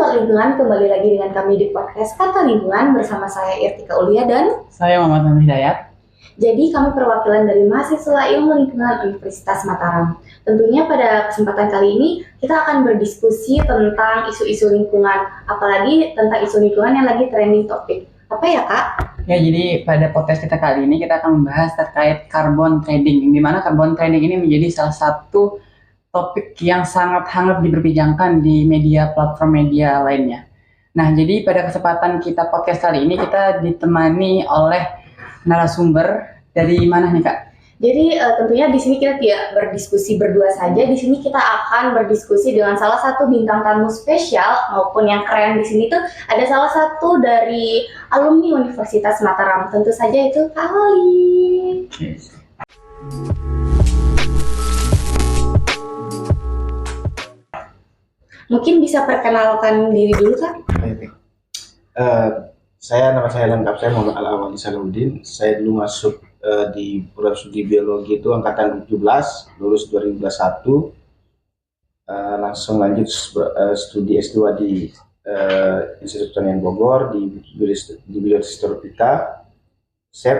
Lingkungan, kembali lagi dengan kami di podcast Kata Lingkungan bersama saya Irtika Ulia dan Saya Muhammad Hidayat. jadi kami perwakilan dari mahasiswa Ilmu Lingkungan Universitas Mataram. Tentunya pada kesempatan kali ini kita akan berdiskusi tentang isu-isu lingkungan, apalagi tentang isu lingkungan yang lagi trending topik. Apa ya Kak? Ya, jadi pada podcast kita kali ini kita akan membahas terkait carbon trading, di mana carbon trading ini menjadi salah satu topik yang sangat hangat diperbincangkan di platform media lainnya. Nah, jadi pada kesempatan kita podcast kali ini kita ditemani oleh narasumber dari mana nih Kak? Jadi tentunya di sini kita tidak berdiskusi berdua saja. Di sini kita akan berdiskusi dengan salah satu bintang tamu spesial maupun yang keren di sini tuh ada salah satu dari alumni Universitas Mataram. Tentu saja itu Kak Holly. Mungkin bisa perkenalkan diri dulu Kak? Nama saya lengkap, saya Muhammad Al-Awali Salahuddin. Saya dulu masuk di program studi biologi itu angkatan 17, lulus 2021, langsung lanjut studi S2 di Institut Pertanian Bogor di Biotropika.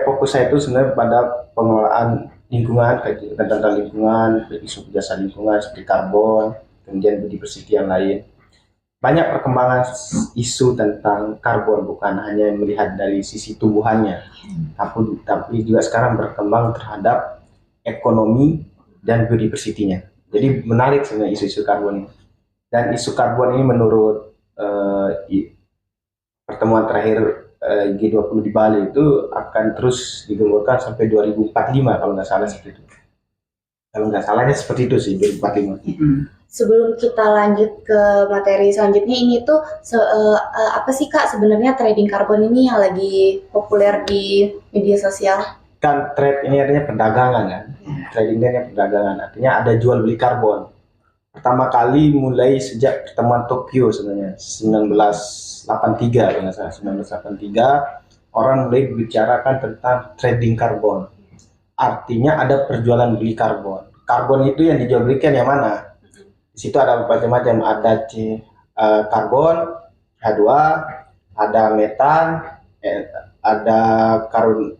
Fokus saya itu sebenarnya pada pengelolaan lingkungan, tentang lingkungan, isu jasa lingkungan seperti karbon, kemudian biodiversity yang lain. Banyak perkembangan isu tentang karbon, bukan hanya melihat dari sisi tumbuhannya, tapi juga sekarang berkembang terhadap ekonomi dan biodiversity-nya. Jadi menarik sebenarnya isu-isu karbon ini. Dan isu karbon ini menurut pertemuan terakhir G20 di Bali itu akan terus digemburkan sampai 2045 kalau nggak salah seperti itu. Kalau nggak salahnya seperti itu sih, 2045. Sebelum kita lanjut ke materi selanjutnya, ini tuh apa sih Kak sebenarnya trading karbon ini yang lagi populer di media sosial? Kan trade ini artinya perdagangan kan, trading ini artinya perdagangan, artinya ada jual beli karbon. Pertama kali mulai sejak pertemuan Tokyo sebenarnya 1983 kalau nggak salah, 1983 orang mulai bicarakan tentang trading karbon. Artinya ada perjualan beli karbon. Karbon itu yang dijual belikan yang mana? Di situ ada macam-macam, ada karbon, H2, ada metan, ada karbon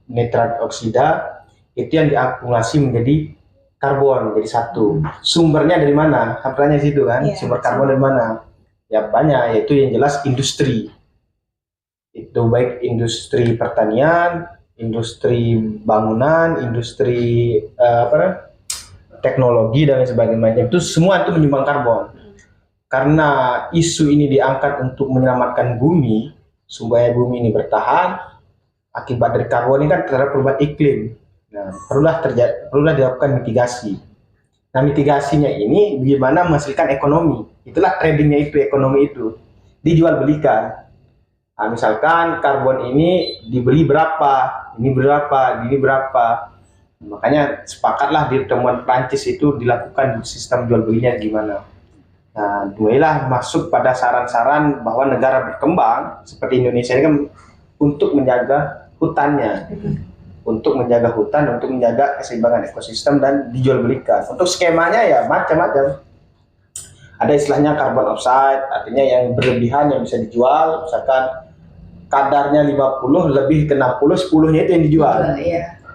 nitrat oksida, itu yang diakumulasi menjadi karbon, jadi satu. Sumbernya dari mana? Pertanyaannya situ kan, sumber karbon dari mana? Ya banyak, yaitu yang jelas industri. Itu baik industri pertanian, industri bangunan, industri teknologi dan sebagainya, itu semua itu menyumbang karbon. Karena isu ini diangkat untuk menyelamatkan bumi supaya bumi ini bertahan akibat dari karbon ini kan terhadap perubahan iklim. Nah, perlulah dilakukan mitigasi. Nah, mitigasinya ini bagaimana menghasilkan ekonomi. Itulah tradingnya itu, ekonomi itu dijual belikan. Nah, misalkan karbon ini dibeli berapa, ini berapa, ini berapa. Makanya sepakatlah di pertemuan Prancis itu dilakukan sistem jual belinya gimana. Nah, mulailah masuk pada saran-saran bahwa negara berkembang seperti Indonesia ini kan untuk menjaga hutannya, untuk menjaga hutan, untuk menjaga keseimbangan ekosistem dan dijual belikan. Untuk skemanya ya macam-macam. Ada istilahnya carbon offside, artinya yang berlebihan yang bisa dijual, misalkan kadarnya 50 lebih ke 60, 10-nya itu yang dijual.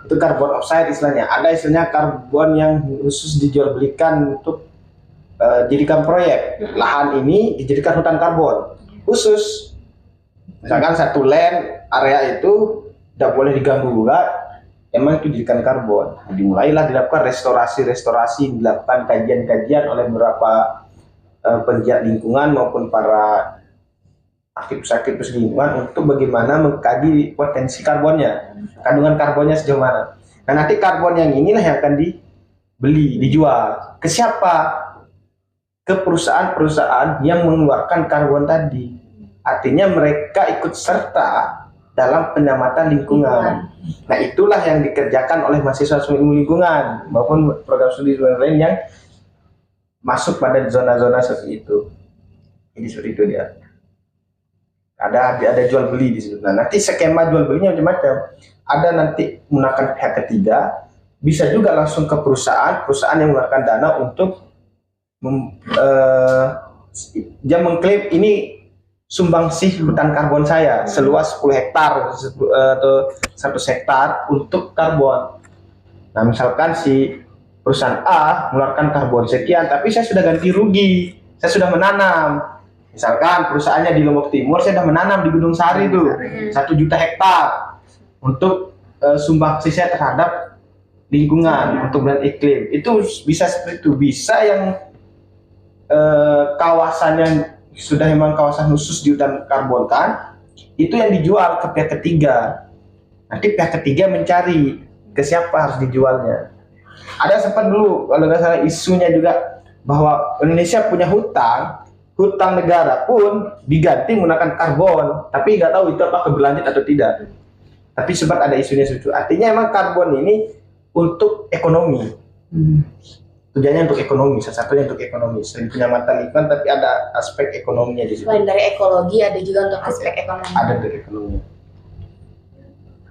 Itu carbon offside istilahnya. Ada istilahnya karbon yang khusus dijual belikan untuk jadikan proyek. Lahan ini dijadikan hutan karbon khusus. Misalkan satu land area itu tidak boleh diganggu gugat, emang itu dijadikan karbon. Dimulailah dilakukan restorasi, dilakukan kajian-kajian oleh beberapa penggiat lingkungan maupun para aktivis lingkungan untuk bagaimana mengkaji potensi karbonnya, kandungan karbonnya sejauh mana. Nah, nanti karbon yang inilah yang akan dibeli, dijual. Ke siapa? Ke perusahaan-perusahaan yang mengeluarkan karbon tadi. Artinya mereka ikut serta dalam penyelamatan lingkungan. Nah, itulah yang dikerjakan oleh mahasiswa ilmu lingkungan maupun program studi lain yang masuk pada zona-zona seperti itu. Jadi seperti itu dia. Ada jual beli di situ. Nah, nanti skema jual belinya macam-macam. Ada nanti menggunakan pihak ketiga, bisa juga langsung ke perusahaan yang menggunakan dana untuk dia mengklaim ini sumbangsih hutan karbon saya seluas 10 hektar atau 100 hektar untuk karbon. Nah, misalkan si perusahaan A mengeluarkan karbon sekian, tapi saya sudah ganti rugi, saya sudah menanam. Misalkan perusahaannya di Lombok Timur, saya sudah menanam di Gunung Sari itu 1 juta hektar untuk sumbangsih saya terhadap lingkungan untuk dan iklim. Itu bisa seperti itu, bisa yang kawasannya sudah memang kawasan khusus di hutan karbon kan, itu yang dijual ke pihak ketiga. Nanti pihak ketiga mencari ke siapa harus dijualnya. Ada sempat dulu kalau nggak salah isunya juga bahwa Indonesia punya hutang negara pun diganti menggunakan karbon, tapi nggak tahu itu apa keberlanjut atau tidak. Tapi sempat ada isunya itu. Artinya emang karbon ini untuk ekonomi. Tujuannya untuk ekonomi, salah satunya untuk ekonomi. Selain penyelamatan lingkungan, tapi ada aspek ekonominya di situ. Selain dari ekologi, ada juga untuk aspek ekonomi. Ada untuk ekonomi.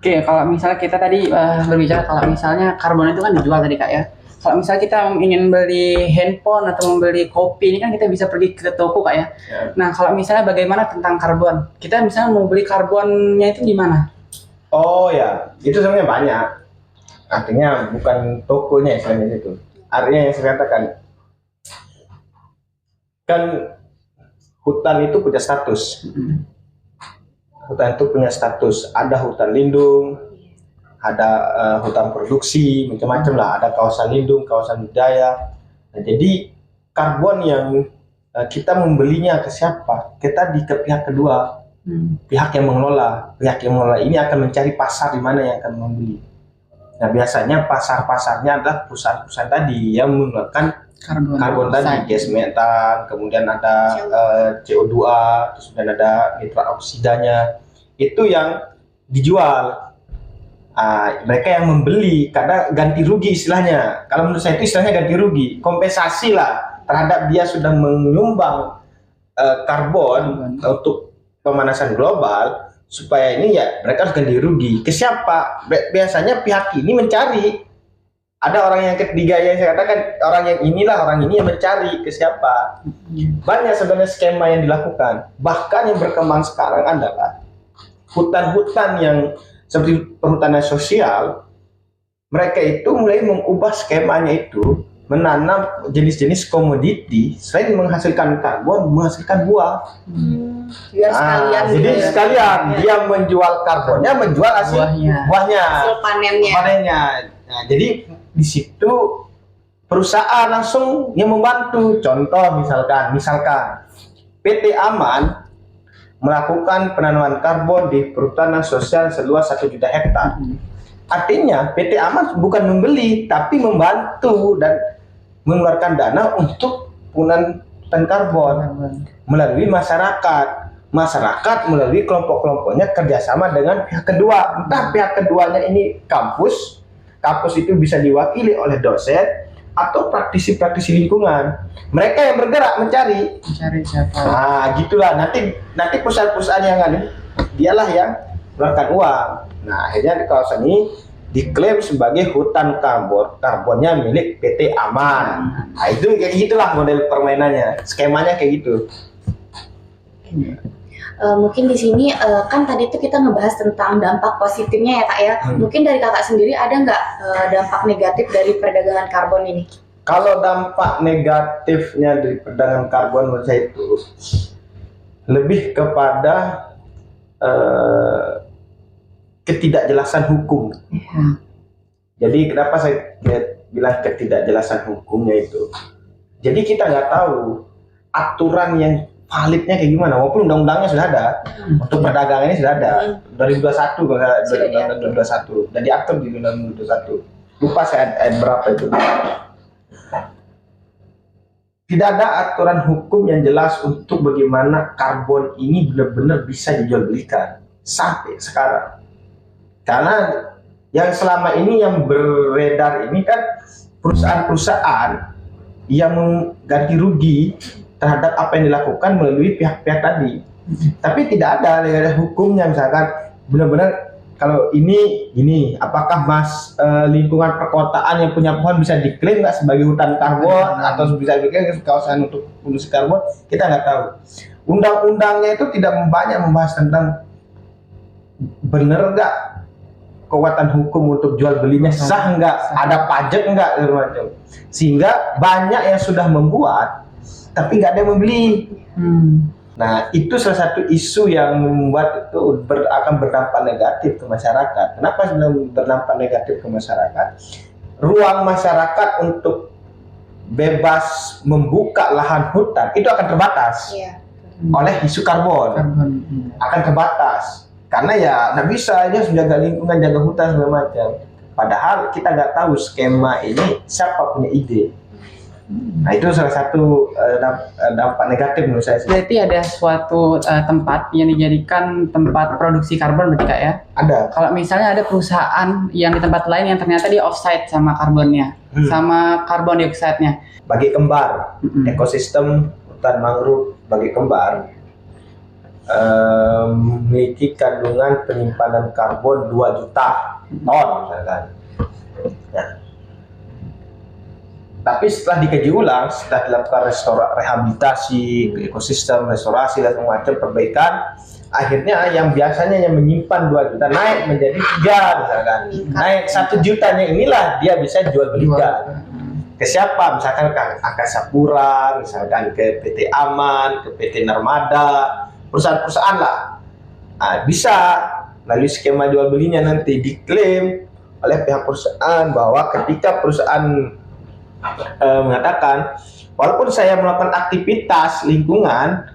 Oke, kalau misalnya kita tadi berbicara kalau misalnya karbon itu kan dijual tadi Kak ya. Kalau misalnya kita ingin beli handphone atau membeli kopi, ini kan kita bisa pergi ke toko Kak ya. Nah, kalau misalnya bagaimana tentang karbon? Kita misalnya mau beli karbonnya itu di mana? Oh ya, itu sebenarnya banyak. Artinya bukan tokonya istilahnya itu. Artinya yang saya katakan, kan hutan itu punya status. Hutan itu punya status. Ada hutan lindung, ada hutan produksi, macam-macam lah. Ada kawasan lindung, kawasan budaya. Nah, jadi karbon yang kita membelinya ke siapa? Kita ke pihak kedua, pihak yang mengelola. Pihak yang mengelola ini akan mencari pasar di mana yang akan membeli. Nah, biasanya pasar-pasarnya adalah perusahaan-perusahaan tadi yang menggunakan karbon tadi, gas metan, kemudian ada CO2, terus kemudian ada nitrat oksidanya. Itu yang dijual. Mereka yang membeli karena ganti rugi istilahnya. Kalau menurut saya itu istilahnya ganti rugi, kompensasi lah terhadap dia sudah menyumbang karbon untuk pemanasan global. Supaya ini ya mereka harus ganti rugi ke siapa? Biasanya pihak ini mencari, ada orang yang ketiga yang saya katakan, orang yang ini yang mencari ke siapa. Banyak sebenarnya skema yang dilakukan. Bahkan yang berkembang sekarang adalah hutan-hutan yang seperti perhutanan sosial. Mereka itu mulai mengubah skemanya itu, menanam jenis-jenis komoditi, selain menghasilkan karbon, menghasilkan buah. Biar sekalian jadi gitu sekalian dia menjual karbonnya, menjual hasil buahnya, hasil panennya. Nah, jadi di situ perusahaan langsung yang membantu. Contoh misalkan PT Aman melakukan penanaman karbon di perhutanan sosial seluas 1 juta hektar. Artinya PT Aman bukan membeli, tapi membantu dan mengeluarkan dana untuk penggunaan hutan karbon melalui masyarakat melalui kelompok-kelompoknya kerjasama dengan pihak kedua. Entah pihak keduanya ini kampus itu bisa diwakili oleh dosen atau praktisi-praktisi lingkungan. Mereka yang bergerak mencari siapa? Gitulah. Nanti perusahaan-perusahaan yang dialah yang mengeluarkan uang. Nah, akhirnya di kawasan ini diklaim sebagai hutan karbonnya milik PT Aman. Nah, itu kayak gitulah model permainannya, skemanya kayak gitu. Mungkin di sini kan tadi tuh kita ngebahas tentang dampak positifnya ya Kak ya. Mungkin dari Kakak sendiri ada nggak dampak negatif dari perdagangan karbon ini? Kalau dampak negatifnya dari perdagangan karbon menurut saya itu lebih kepada ketidakjelasan hukum. Jadi kenapa saya bilang ketidakjelasan hukumnya itu? Jadi kita nggak tahu aturan yang validnya kayak gimana, walaupun undang-undangnya sudah ada, untuk perdagangan ini sudah ada, 2021 kalau 2021, dan diatur di undang-undang 2021. Lupa saya ayat berapa itu. Tidak ada aturan hukum yang jelas untuk bagaimana karbon ini benar-benar bisa dijualbelikan sampai sekarang. Karena yang selama ini yang beredar ini kan perusahaan-perusahaan yang mengganti rugi terhadap apa yang dilakukan melalui pihak-pihak tadi. Tapi tidak ada hukumnya, misalkan benar-benar kalau ini apakah lingkungan perkotaan yang punya pohon bisa diklaim nggak sebagai hutan karbon atau bisa diklaim kawasan untuk produksi karbon, kita nggak tahu. Undang-undangnya itu tidak banyak membahas tentang bener nggak kekuatan hukum untuk jual belinya, sah nggak, ada pajak nggak, macam. Sehingga banyak yang sudah membuat tapi nggak ada yang membeli. Nah, itu salah satu isu yang membuat itu akan berdampak negatif ke masyarakat. Kenapa berdampak negatif ke masyarakat? Ruang masyarakat untuk bebas membuka lahan hutan itu akan terbatas oleh isu karbon. Akan terbatas. Karena ya nggak bisa, dia harus menjaga lingkungan, jaga hutan segala macam. Padahal kita nggak tahu skema ini siapa punya ide. Nah, itu salah satu dampak negatif menurut saya. Berarti ada suatu tempat yang dijadikan tempat produksi karbon berarti Kak ya? Ada. Kalau misalnya ada perusahaan yang di tempat lain yang ternyata dia offside sama karbonnya, sama karbon dioksida-nya. Bagi kembar, ekosistem hutan mangrove bagi kembar memiliki kandungan penyimpanan karbon 2 juta ton misalkan. Nah, tapi setelah dikaji ulang, setelah dilakukan rehabilitasi ekosistem, restorasi dan macam perbaikan, akhirnya yang biasanya yang menyimpan 2 juta naik menjadi 3 misalkan. Naik 1 jutanya inilah dia bisa jual belikan. Ke siapa? Misalkan ke Angkasa Pura, misalkan ke PT Aman, ke PT Narmada, perusahaan-perusahaan lah. Nah, bisa melalui skema jual belinya nanti diklaim oleh pihak perusahaan bahwa ketika perusahaan mengatakan walaupun saya melakukan aktivitas lingkungan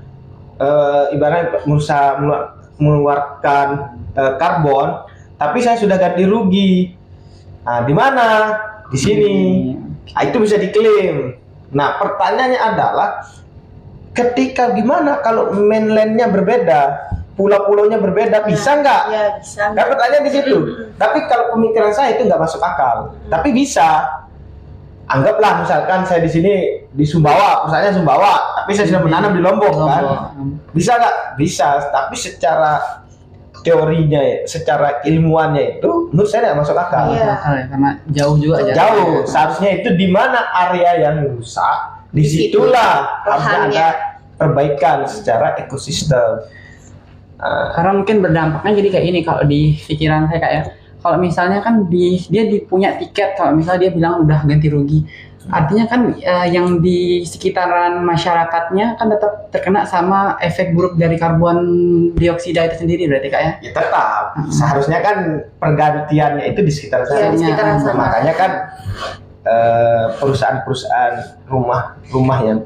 ibaratnya berusaha mengeluarkan karbon, tapi saya sudah ganti rugi. Nah, di mana? Di sini. Nah, itu bisa diklaim. Nah, pertanyaannya adalah ketika gimana kalau mainlandnya berbeda, pulau-pulaunya berbeda, bisa nggak? Ya, bisa. Kan pertanyaan di situ. Tapi kalau pemikiran saya itu nggak masuk akal. Tapi bisa. Anggaplah misalkan saya di sini di Sumbawa, perusahaannya Sumbawa, tapi saya sudah menanam di Lombok kan? Bisa nggak? Bisa. Tapi secara teorinya, secara ilmuannya itu, menurut saya nggak masuk akal. Iya. Karena jauh juga. Jauh. Seharusnya itu di mana area yang rusak, disitulah harusnya ada perbaikan secara ekosistem. Karena mungkin berdampaknya jadi kayak ini kalau di pikiran saya Kak ya. Kalau misalnya kan dia punya tiket, kalau misalnya dia bilang udah ganti rugi, artinya kan yang di sekitaran masyarakatnya kan tetap terkena sama efek buruk dari karbon dioksida itu sendiri berarti Kak ya? Ya tetap, seharusnya kan pergantiannya itu di sekitar sana. Di sekitaran sana. Makanya kan perusahaan-perusahaan rumah yang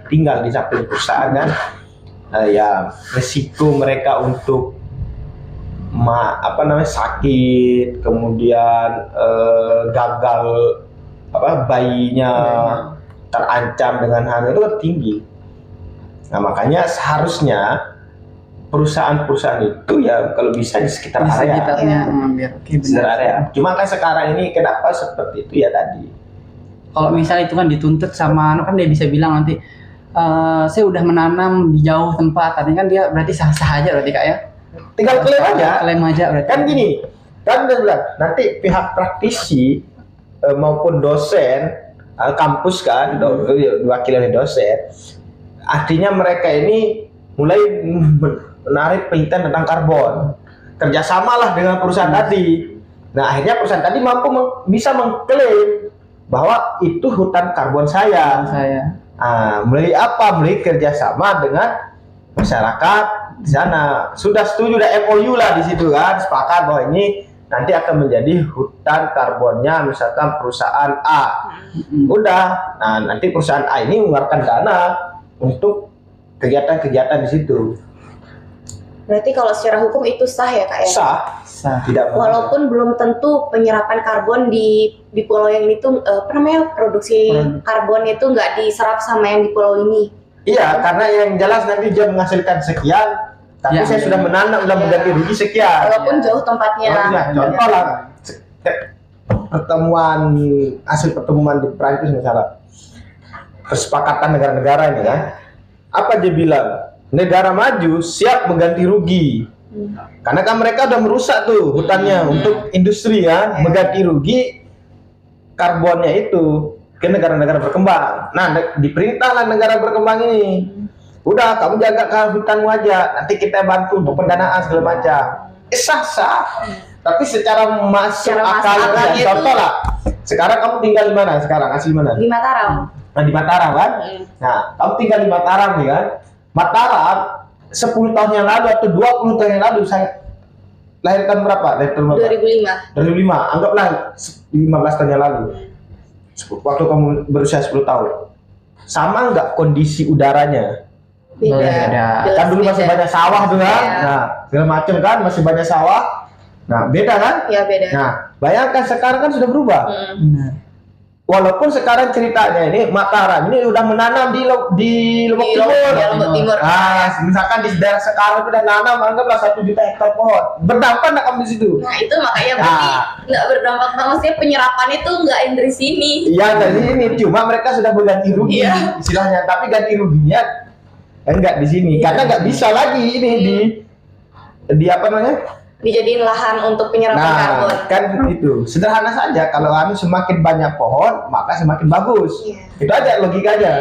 tinggal di samping perusahaan kan, ya risiko mereka untuk sakit, kemudian gagal bayinya terancam dengan hal itu kan tinggi. Nah, makanya seharusnya perusahaan-perusahaan itu ya kalau bisa di sekitar area. Sekitar area. Cuma kan sekarang ini kenapa seperti itu ya tadi. Kalau misalnya itu kan dituntut sama kan dia bisa bilang nanti saya udah menanam di jauh tempat, artinya kan dia berarti sah-sah aja berarti Kak ya? Tinggal klaim aja. Klaim aja berarti. Kan gini, kan udah bilang nanti pihak praktisi maupun dosen kampus kan diwakili oleh dosen, artinya mereka ini mulai menarik penelitian tentang karbon, kerjasamalah dengan perusahaan tadi. Nah, akhirnya perusahaan tadi bisa mengklaim bahwa itu hutan karbon saya. Mulai apa? Mulai kerjasama dengan masyarakat di sana. Sudah setuju, udah MOU lah di situ kan, sepakat bahwa ini nanti akan menjadi hutan karbonnya misalkan perusahaan A. Udah, nah nanti perusahaan A ini mengeluarkan dana untuk kegiatan-kegiatan di situ. Berarti kalau secara hukum itu sah ya Kak ya? Sah. Tidak walaupun belum tentu penyerapan karbon di pulau yang ini tuh produksi karbon itu nggak diserap sama yang di pulau ini. Iya, karena yang jelas nanti dia menghasilkan sekian, tapi saya sudah menanam, sudah mengganti rugi sekian. Walaupun jauh tempatnya. Contoh lah, hasil pertemuan di Prancis misalnya, kesepakatan negara-negara ini kan, apa dia bilang? Negara maju siap mengganti rugi Karena kan mereka udah merusak tuh hutannya untuk industri ya, mengganti rugi karbonnya itu ke negara-negara berkembang. Nah, diperintahlah negara berkembang ini, udah kamu jaga hutanmu aja, nanti kita bantu untuk pendanaan segala macam. Sah-sah. Tapi secara masuk akal ya, contoh lah. Sekarang kamu tinggal di mana sekarang? Asli mana? Di Mataram. Nah, di Mataram kan? Nah, kamu tinggal di Mataram nih kan? Mataram 10 tahun yang lalu atau 20 tahun yang lalu saya lahirkan berapa? Lahirkan berapa? 2005. 2005, anggaplah 15 tahun yang lalu. Waktu kamu berusia 10 tahun. Sama nggak kondisi udaranya? Beda. Beda. Kan dulu masih banyak sawah tuh kan? Iya. Nah, segala macam kan masih banyak sawah. Nah, beda kan? Ya beda. Nah, bayangkan sekarang kan sudah berubah. Benar. Walaupun sekarang ceritanya ini Mataram ini udah menanam di Lombok Di Timur. Lombok Timur. Ah, misalkan di daerah sekarang sudah nanam anggaplah 1 juta hektar pohon. Berdampak nggak kamu di situ? Nah itu makanya berarti nggak berdampak, maksudnya penyerapan itu nggak yang dari sini. Iya dari ini, cuma mereka sudah berganti rugi Iya. istilahnya, tapi ganti ruginya enggak di sini, karena nggak bisa lagi ini di apa namanya? Dijadiin lahan untuk penyerapan karbon. Kan itu sederhana saja. Kalau anu semakin banyak pohon, maka semakin bagus. Iya. Itu aja logikanya.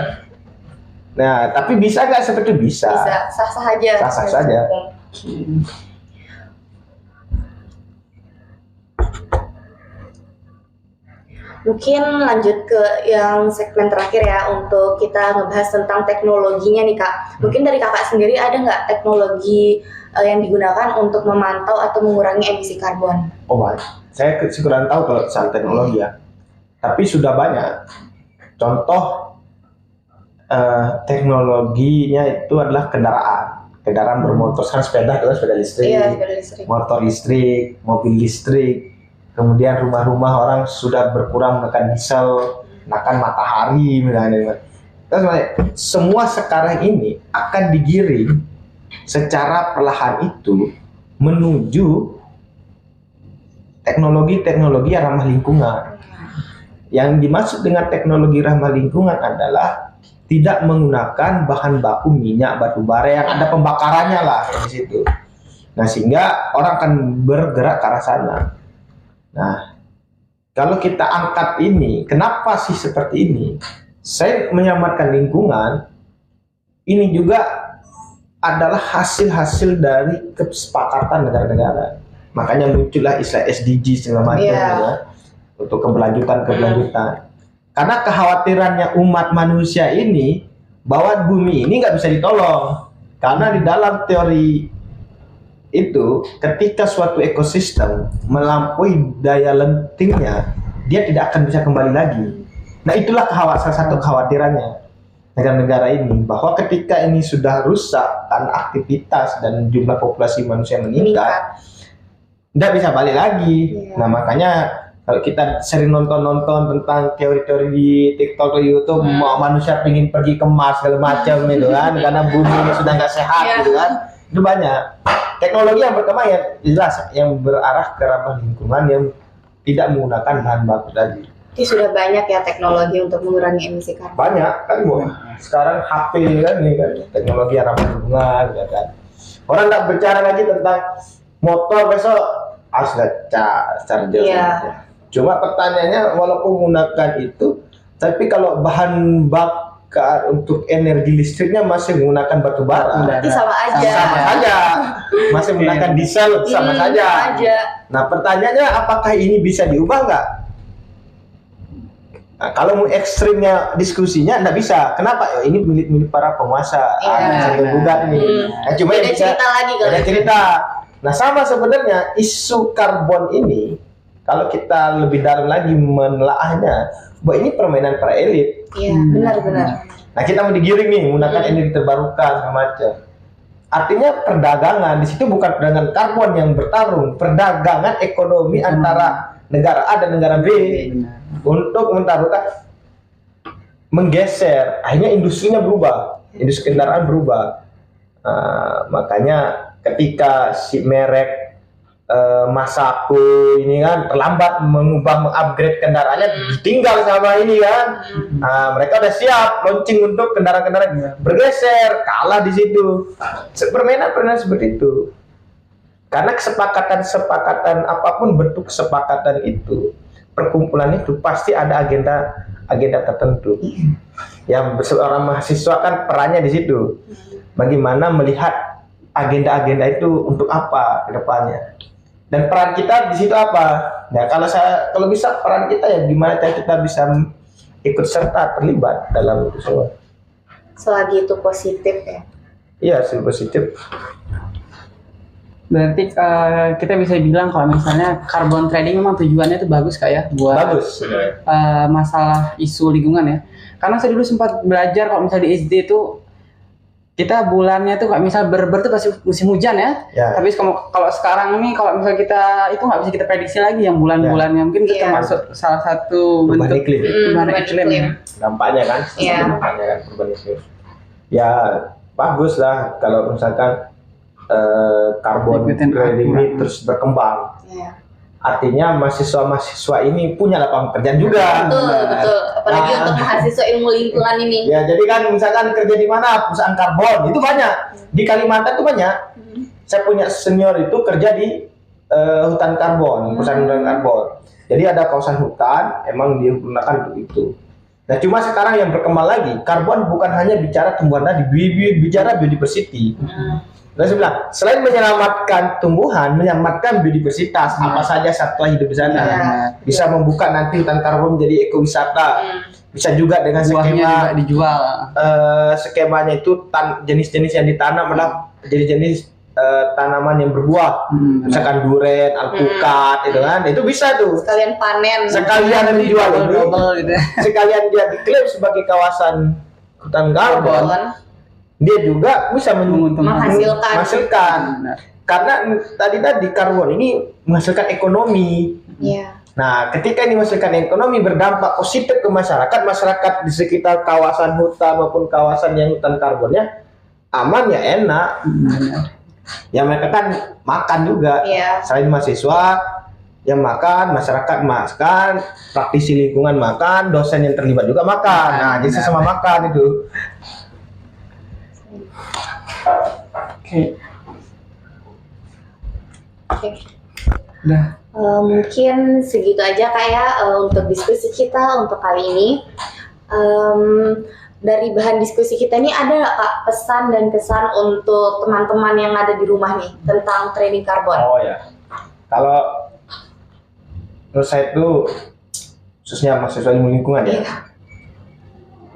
Nah, tapi bisa nggak seperti itu? Bisa. Bisa sah-sah aja. Sah-sah saja. Mungkin lanjut ke yang segmen terakhir ya, untuk kita ngebahas tentang teknologinya nih Kak. Mungkin dari Kakak sendiri ada nggak teknologi yang digunakan untuk memantau atau mengurangi emisi karbon? Oh, baik. Saya kurang tahu kalau soal teknologi ya. Tapi sudah banyak. Contoh teknologinya itu adalah kendaraan bermotor, kan sepeda listrik, Iya, sepeda listrik. motor listrik, mobil listrik. Kemudian rumah-rumah orang sudah berkurang menggunakan diesel, menggunakan matahari misalnya. Semua sekarang ini akan digiring secara perlahan itu menuju teknologi-teknologi yang ramah lingkungan. Yang dimaksud dengan teknologi ramah lingkungan adalah tidak menggunakan bahan baku minyak, batu bara yang ada pembakarannya lah di situ. Nah, sehingga orang akan bergerak ke arah sana. Nah, kalau kita angkat ini, kenapa sih seperti ini? Saya menyelamatkan lingkungan, ini juga adalah hasil-hasil dari kesepakatan negara-negara. Makanya muncullah istilah SDG segala macam ya, untuk keberlanjutan. Karena kekhawatirannya umat manusia ini bahwa bumi ini nggak bisa ditolong. Karena di dalam teori itu, ketika suatu ekosistem melampaui daya lentingnya, dia tidak akan bisa kembali lagi. Nah, itulah salah satu kekhawatirannya negara-negara ini, bahwa ketika ini sudah rusak karena aktivitas dan jumlah populasi manusia meningkat, tidak bisa balik lagi. Nah, makanya kalau kita sering nonton tentang teori-teori di TikTok atau YouTube, mau manusia ingin pergi ke Mars segala macam itu kan, karena bumi ini sudah nggak sehat gitu kan, itu banyak. Teknologi yang pertama ya jelas yang berarah ke ramah lingkungan yang tidak menggunakan bahan baku tadi. Jadi sudah banyak ya teknologi untuk mengurangi emisi karbon. Banyak kan, sekarang HP kan ini kan teknologi yang ramah lingkungan ya kan. Orang tidak bicara lagi tentang motor besok harus charger. Iya. Cuma pertanyaannya, walaupun menggunakan itu, tapi kalau bahan bakar untuk energi listriknya masih menggunakan batu bara, Berarti sama aja. sama saja. Masih menggunakan diesel sama saja. Nah, pertanyaannya apakah ini bisa diubah nggak? Nah, kalau mau ekstrimnya diskusinya nggak bisa. Kenapa? Ya, ini milik para penguasa. Bisa digugat nih. Nah, cuma beda cerita lagi kalau beda cerita. Nah, sama sebenarnya isu karbon ini, kalau kita lebih dalam lagi menelaahnya, bahwa ini permainan para elit. Iya, benar-benar. Nah, kita mau digiring nih menggunakan energi terbarukan semacam. Artinya perdagangan di situ bukan perdagangan karbon yang bertarung, perdagangan ekonomi antara negara A dan negara B untuk mentaruhkan, menggeser. Akhirnya industrinya berubah, industri kendaraan berubah. Makanya ketika si merek Masako ini kan terlambat mengupgrade kendaraannya, ditinggal sama ini kan. Mereka udah siap launching untuk kendaraan-kendaraan, bergeser, kalah di situ. Permainan seperti itu. Karena kesepakatan apapun bentuk kesepakatan itu, perkumpulan itu pasti ada agenda tertentu. Yang seorang mahasiswa kan perannya di situ. Bagaimana melihat agenda-agenda itu untuk apa ke depannya. Dan peran kita di situ apa? Nah, kalau bisa peran kita ya gimana cara kita bisa ikut serta terlibat dalam itu semua. Selagi itu positif ya. Iya, sih positif. Berarti kita bisa bilang kalau misalnya carbon trading memang tujuannya itu bagus kayak buat Bagus. masalah isu lingkungan ya. Karena saya dulu sempat belajar kalau misalnya di SD itu kita bulannya tuh kayak misal ber tuh pasti musim hujan ya. Ya. Tapi kalau sekarang ini kalau misalnya kita itu nggak bisa kita prediksi lagi yang bulan-bulannya mungkin itu Iya. termasuk salah satu Perubahan bentuk iklim. perubahan Perubahan iklim. iklim. Dampaknya kan, Iya. dampaknya kan perubahan iklim. Ya bagus lah kalau misalkan karbon Ikutin trading ini aturan. terus berkembang. Iya. Artinya mahasiswa-mahasiswa ini punya lapangan pekerjaan juga. Betul. Apalagi Nah. untuk mahasiswa ilmu lingkungan ini. Ya, jadi kan misalkan kerja di mana perusahaan karbon itu banyak. Di Kalimantan itu banyak. Saya punya senior itu kerja di hutan karbon, perusahaan hutan karbon. Jadi ada kawasan hutan, emang digunakan untuk itu. Nah, cuma sekarang yang berkembang lagi, karbon bukan hanya bicara tumbuhan tadi, bicara biodiversity. Nah, saya bilang, selain menyelamatkan tumbuhan, menyelamatkan biodiversitas, apa saja satwa hidup di sana. Iya. Bisa membuka nanti hutan karbon menjadi ekowisata. Bisa juga dengan Buahnya skema juga dijual. skemanya itu jenis-jenis yang ditanam adalah jenis-jenis tanaman yang berbuah, misalkan duren, alpukat, itu kan, itu bisa tuh. Sekalian panen. Sekalian dijual ini, double gitu. sekalian dia diklaim sebagai kawasan hutan karbon, dia juga bisa Menguntungkan. menghasilkan. Benar. Karena tadi karbon ini menghasilkan ekonomi. Iya. Nah, ketika ini menghasilkan ekonomi berdampak positif ke masyarakat di sekitar kawasan hutan maupun kawasan yang hutan karbonnya aman ya enak. Ya mereka kan makan juga. Iya. Selain mahasiswa yang makan, masyarakat makan, praktisi lingkungan makan, dosen yang terlibat juga makan. Nah, jadi sesama makan itu. Oke. Oke. Udah. Mungkin segitu aja Kak ya untuk diskusi kita untuk kali ini. Dari bahan diskusi kita ini ada nggak Kak pesan dan kesan untuk teman-teman yang ada di rumah nih tentang trading karbon? Oh ya, kalau menurut saya itu khususnya mahasiswa ilmu lingkungan ya, Iya.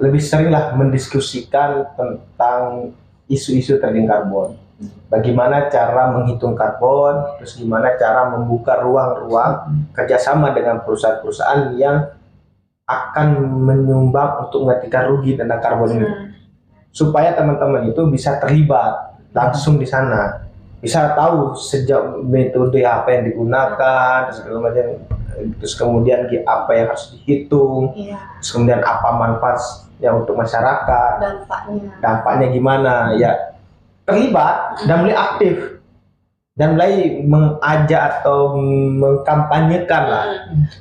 lebih seringlah mendiskusikan tentang isu-isu trading karbon. Bagaimana cara menghitung karbon, terus gimana cara membuka ruang-ruang kerjasama dengan perusahaan-perusahaan yang akan menyumbang untuk menghentikan rugi tentang karbon ini, supaya teman-teman itu bisa terlibat langsung di sana, bisa tahu sejak metode apa yang digunakan, terus kemudian apa yang harus dihitung, Iya. terus kemudian apa manfaatnya untuk masyarakat, dampaknya gimana, ya terlibat dan mulai aktif dan mulai mengajak atau mengkampanyekan lah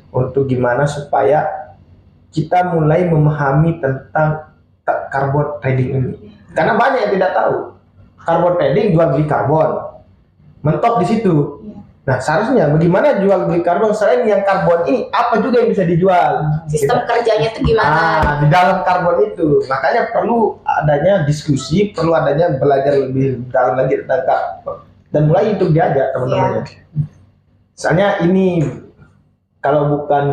untuk gimana supaya kita mulai memahami tentang carbon trading ini. Karena banyak yang tidak tahu. Carbon trading jual beli karbon. Mentok di situ. Nah, seharusnya bagaimana jual beli karbon selain yang karbon ini apa juga yang bisa dijual? Sistem kerjanya itu gimana? Di dalam karbon itu. Makanya perlu adanya diskusi, perlu adanya belajar lebih dalam lagi tentang karbon. Dan mulai untuk diajak teman-temannya. Soalnya ini kalau bukan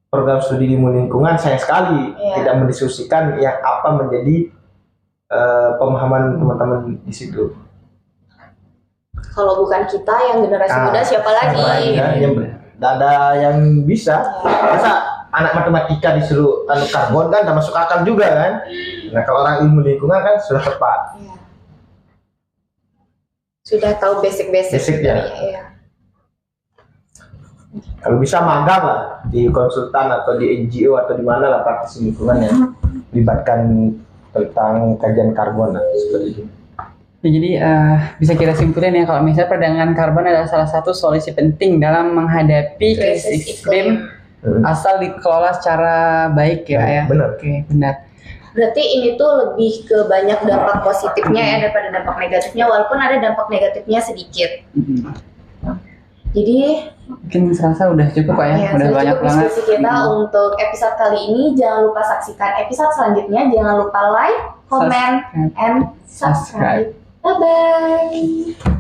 program studi ilmu lingkungan, sayang sekali tidak mendiskusikan yang apa menjadi pemahaman teman-teman di situ. Kalau bukan kita yang generasi muda siapa lagi? Tidak ada yang bisa. Masa anak matematika disuruh karbon kan, tidak masuk akal juga kan? Nah, kalau orang ilmu lingkungan kan sudah tepat. Sudah tahu basic-basicnya. Ya. Kalau bisa magang lah di konsultan atau di NGO atau di mana lah praktisi lingkungan yang libatkan tentang kajian karbon lah, seperti itu. Ya, jadi bisa kita simpulin ya kalau misalnya perdagangan karbon adalah salah satu solusi penting dalam menghadapi krisis iklim asal dikelola secara baik ya. Benar. Oke, benar. Berarti ini tuh lebih ke banyak dampak positifnya ya daripada dampak negatifnya, walaupun ada dampak negatifnya sedikit. Jadi Mungkin serasa udah cukup Pak ya, ya, udah sudah banyak cukup banget. diskusi kita untuk episode kali ini. Jangan lupa saksikan episode selanjutnya. Jangan lupa like, comment, and subscribe. Bye bye.